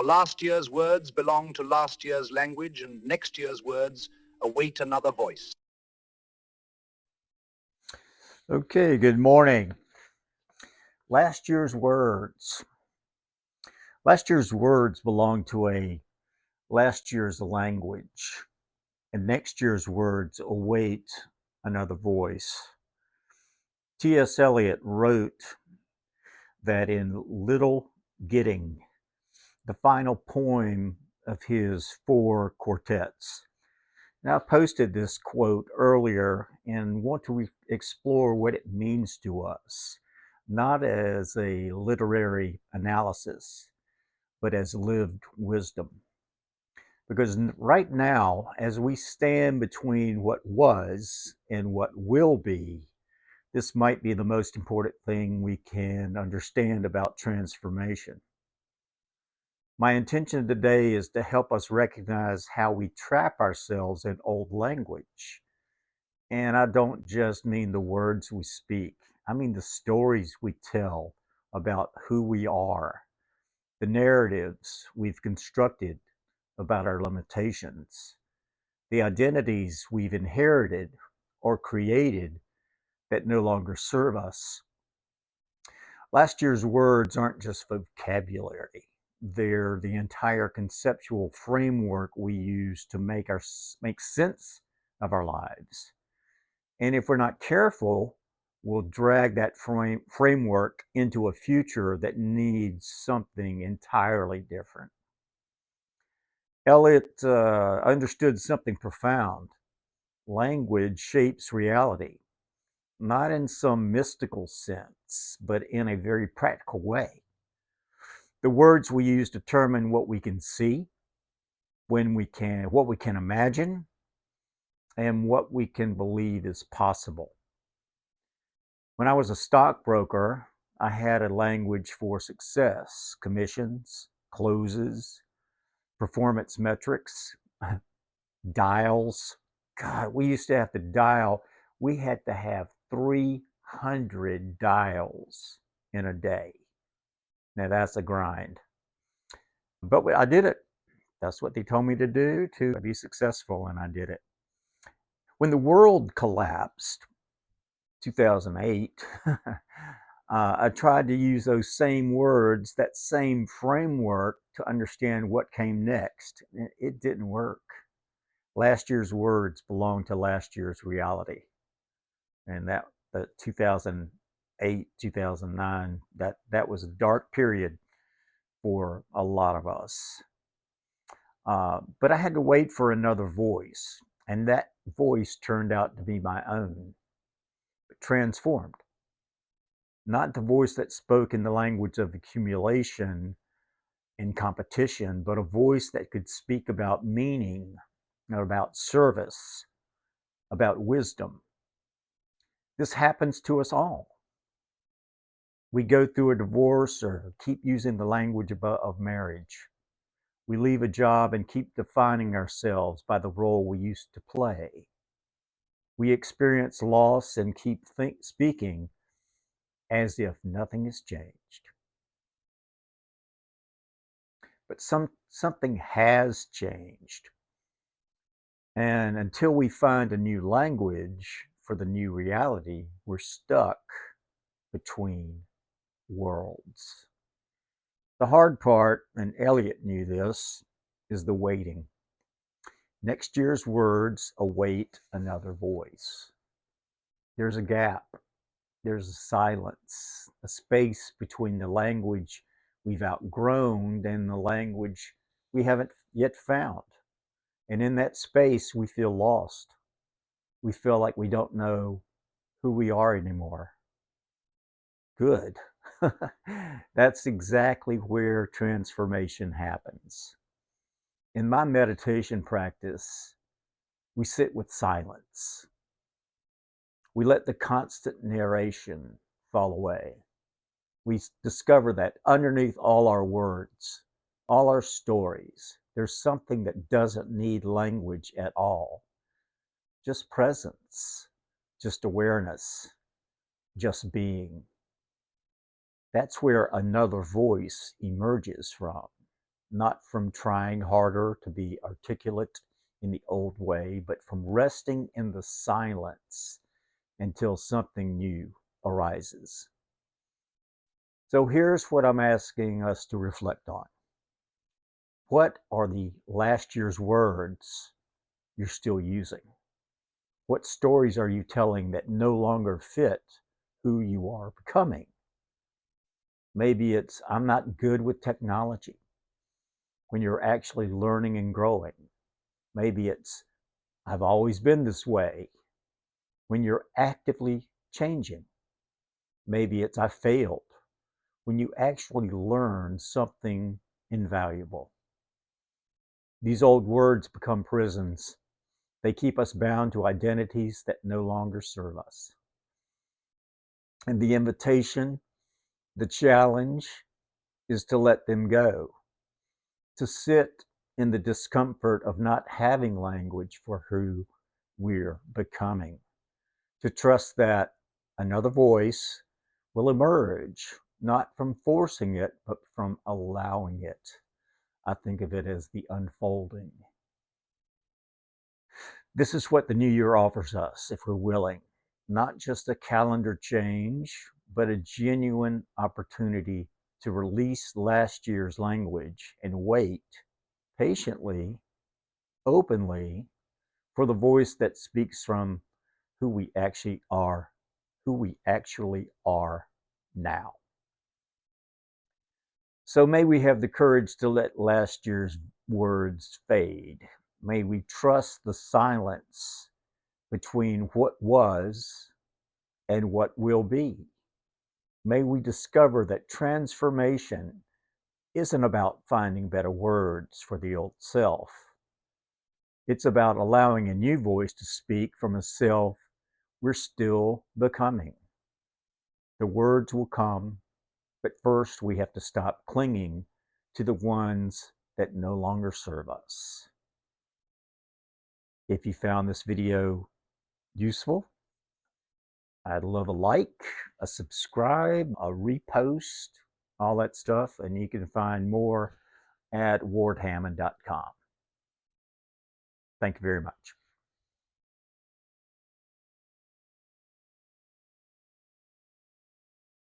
For last year's words belong to last year's language, and next year's words await another voice. Okay, good morning. Last year's words. Last year's words belong to a last year's language, and next year's words await another voice. T.S. Eliot wrote that in Little Gidding, the final poem of his Four Quartets. Now, I posted this quote earlier and want to explore what it means to us, not as a literary analysis, but as lived wisdom. Because right now, as we stand between what was and what will be, this might be the most important thing we can understand about transformation. My intention today is to help us recognize how we trap ourselves in old language. And I don't just mean the words we speak, I mean the stories we tell about who we are, the narratives we've constructed about our limitations, the identities we've inherited or created that no longer serve us. Last year's words aren't just vocabulary. They're the entire conceptual framework we use to make sense of our lives. And if we're not careful, we'll drag that framework into a future that needs something entirely different. Eliot understood something profound. Language shapes reality, not in some mystical sense, but in a very practical way. The words we use determine what we can see, what we can imagine, and what we can believe is possible. When I was a stockbroker, I had a language for success: commissions, closes, performance metrics, dials. God, we used to have to dial. We had to have 300 dials in a day. Now that's a grind. But I did it. That's what they told me to do to be successful, and I did it. When the world collapsed, 2008, I tried to use those same words, that same framework to understand what came next. It didn't work. Last year's words belong to last year's reality. And that 2008, 2009, that was a dark period for a lot of us. But I had to wait for another voice. And that voice turned out to be my own, but transformed. Not the voice that spoke in the language of accumulation and competition, but a voice that could speak about meaning, about service, about wisdom. This happens to us all. We go through a divorce or keep using the language of marriage. We leave a job and keep defining ourselves by the role we used to play. We experience loss and keep speaking as if nothing has changed. But something has changed. And until we find a new language for the new reality, we're stuck between worlds. The hard part, and Eliot knew this, is the waiting. Next year's words await another voice. There's a gap. There's a silence, a space between the language we've outgrown and the language we haven't yet found. And in that space, we feel lost. We feel like we don't know who we are anymore. Good. That's exactly where transformation happens. In my meditation practice, we sit with silence. We let the constant narration fall away. We discover that underneath all our words, all our stories, there's something that doesn't need language at all. Just presence, just awareness, just being. That's where another voice emerges from. not from trying harder to be articulate in the old way, but from resting in the silence until something new arises. So here's what I'm asking us to reflect on. What are the last year's words you're still using? What stories are you telling that no longer fit who you are becoming? Maybe it's, I'm not good with technology, when you're actually learning and growing. Maybe it's, I've always been this way, when you're actively changing. Maybe it's, I failed, when you actually learn something invaluable. These old words become prisons. They keep us bound to identities that no longer serve us. And the invitation, the challenge, is to let them go, to sit in the discomfort of not having language for who we're becoming, to trust that another voice will emerge, not from forcing it, but from allowing it. I think of it as the unfolding. This is what the new year offers us, if we're willing. Not just a calendar change, but a genuine opportunity to release last year's language and wait patiently, openly, for the voice that speaks from who we actually are, now. So may we have the courage to let last year's words fade. May we trust the silence between what was and what will be. May we discover that transformation isn't about finding better words for the old self. It's about allowing a new voice to speak from a self we're still becoming. The words will come, but first we have to stop clinging to the ones that no longer serve us. If you found this video useful, I'd love a like, a subscribe, a repost, all that stuff, and you can find more at wardhammond.com. Thank you very much.